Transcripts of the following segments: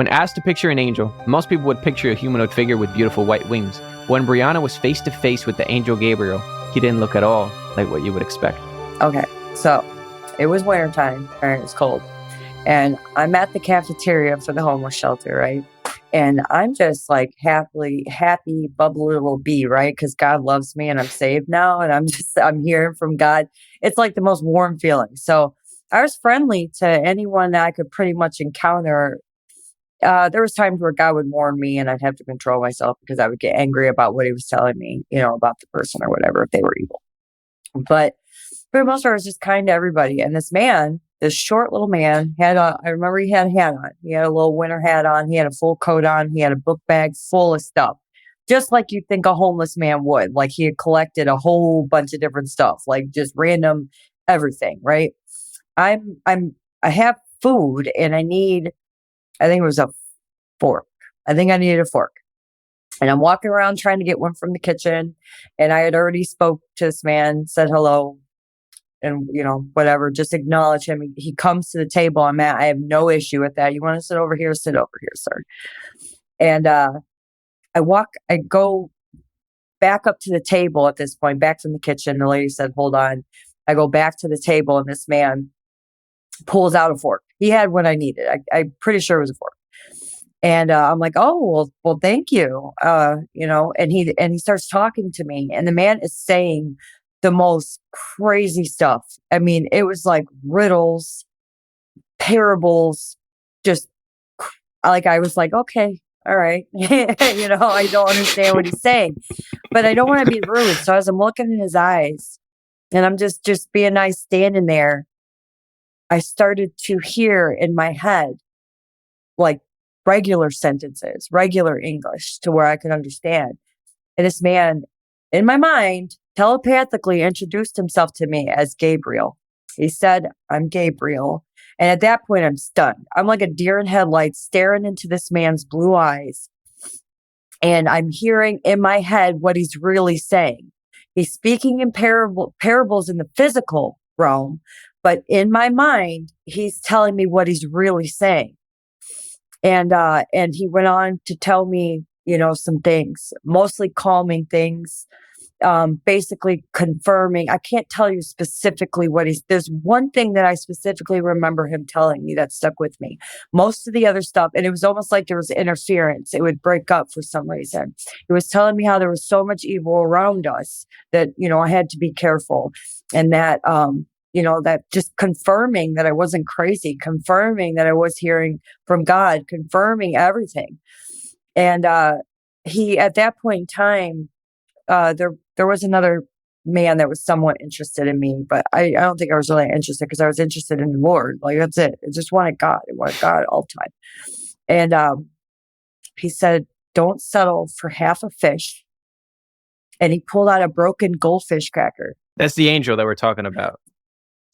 When asked to picture an angel, most people would picture a humanoid figure with beautiful white wings. When Brianna was face to face with the angel Gabriel, he didn't look at all like what you would expect. Okay, so it was wintertime, and it was cold. And I'm at the cafeteria for the homeless shelter, right? And I'm just like happy, bubbly little bee, right? Because God loves me and I'm saved now. And I'm hearing from God. It's like the most warm feeling. So I was friendly to anyone that I could pretty much encounter. There was times where God would warn me and I'd have to control myself because I would get angry about what he was telling me, about the person or whatever, if they were evil. But for the most part, I was just kind to everybody. And this short little man I remember he had a hat on. He had a little winter hat on. He had a full coat on. He had a book bag full of stuff. Just like you'd think a homeless man would. Like he had collected a whole bunch of different stuff, like just random everything, right? I have food and I think it was a fork. I think I needed a fork. And I'm walking around trying to get one from the kitchen. And I had already spoke to this man, said hello, and, whatever, just acknowledge him. He comes to the table I'm at. I have no issue with that. You want to sit over here? Sit over here, sir. And I go back up to the table at this point, back from the kitchen. The lady said, hold on. I go back to the table and this man pulls out a fork. He had what I needed. I'm pretty sure it was a fork. And I'm like, oh, well, thank you. And he starts talking to me and the man is saying the most crazy stuff. I mean, it was like riddles, parables, just like, I was like, okay, all right. I don't understand what he's saying, but I don't want to be rude. So as I'm looking in his eyes and I'm just being nice, standing there, I started to hear in my head, like regular sentences, regular English to where I could understand. And this man in my mind telepathically introduced himself to me as Gabriel. He said, I'm Gabriel. And at that point, I'm stunned. I'm like a deer in headlights staring into this man's blue eyes. And I'm hearing in my head what he's really saying. He's speaking in parables in the physical realm, but in my mind, he's telling me what he's really saying. And he went on to tell me, some things, mostly calming things, basically confirming. I can't tell you specifically there's one thing that I specifically remember him telling me that stuck with me. Most of the other stuff, and it was almost like there was interference. It would break up for some reason. He was telling me how there was so much evil around us that, I had to be careful, and that, that just confirming that I wasn't crazy, confirming that I was hearing from God, confirming everything. And he, at that point in time, there was another man that was somewhat interested in me, but I don't think I was really interested because I was interested in the Lord. Like, that's it. I just wanted God. I wanted God all the time. And he said, don't settle for half a fish. And he pulled out a broken goldfish cracker. That's the angel that we're talking about.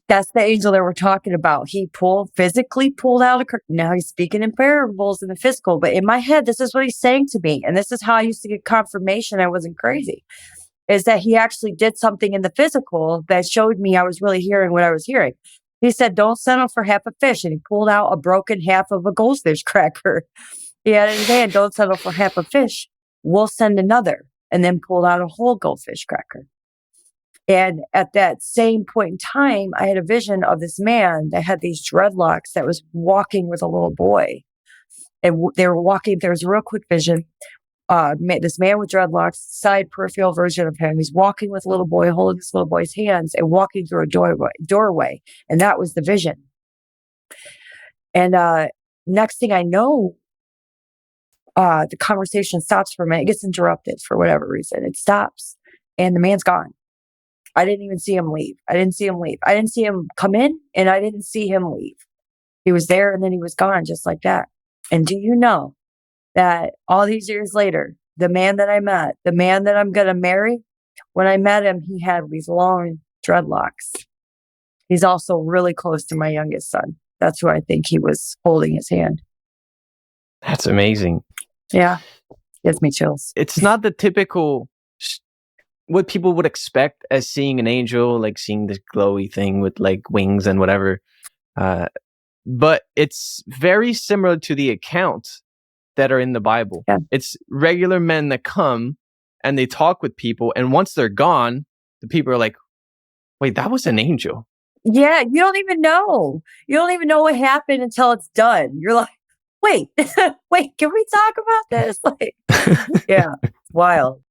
That's the angel that we're talking about. He physically pulled out now he's speaking in parables in the physical, but in my head, this is what he's saying to me. And this is how I used to get confirmation I wasn't crazy, is that he actually did something in the physical that showed me I was really hearing what I was hearing. He said, don't settle for half a fish. And he pulled out a broken half of a goldfish cracker. He had in his hand, don't settle for half a fish. We'll send another. And then pulled out a whole goldfish cracker. And at that same point in time, I had a vision of this man that had these dreadlocks that was walking with a little boy. And they were walking, there was a real quick vision. This man with dreadlocks, side peripheral version of him. He's walking with a little boy, holding this little boy's hands and walking through a doorway. And that was the vision. And next thing I know, the conversation stops for a minute. It gets interrupted for whatever reason. It stops and the man's gone. I didn't even see him leave. I didn't see him come in and I didn't see him leave. He was there and then he was gone just like that. And do you know that all these years later, the man that I met, the man that I'm going to marry, when I met him, he had these long dreadlocks. He's also really close to my youngest son. That's who I think he was holding his hand. That's amazing. Yeah. Gives me chills. It's not the typical what people would expect as seeing an angel, like seeing this glowy thing with like wings and whatever. but it's very similar to the accounts that are in the Bible. Yeah. It's regular men that come and they talk with people, and once they're gone, the people are like, wait, that was an angel. Yeah, you don't even know. You don't even know what happened until it's done. You're like, wait, wait, can we talk about this? Like, yeah, it's wild.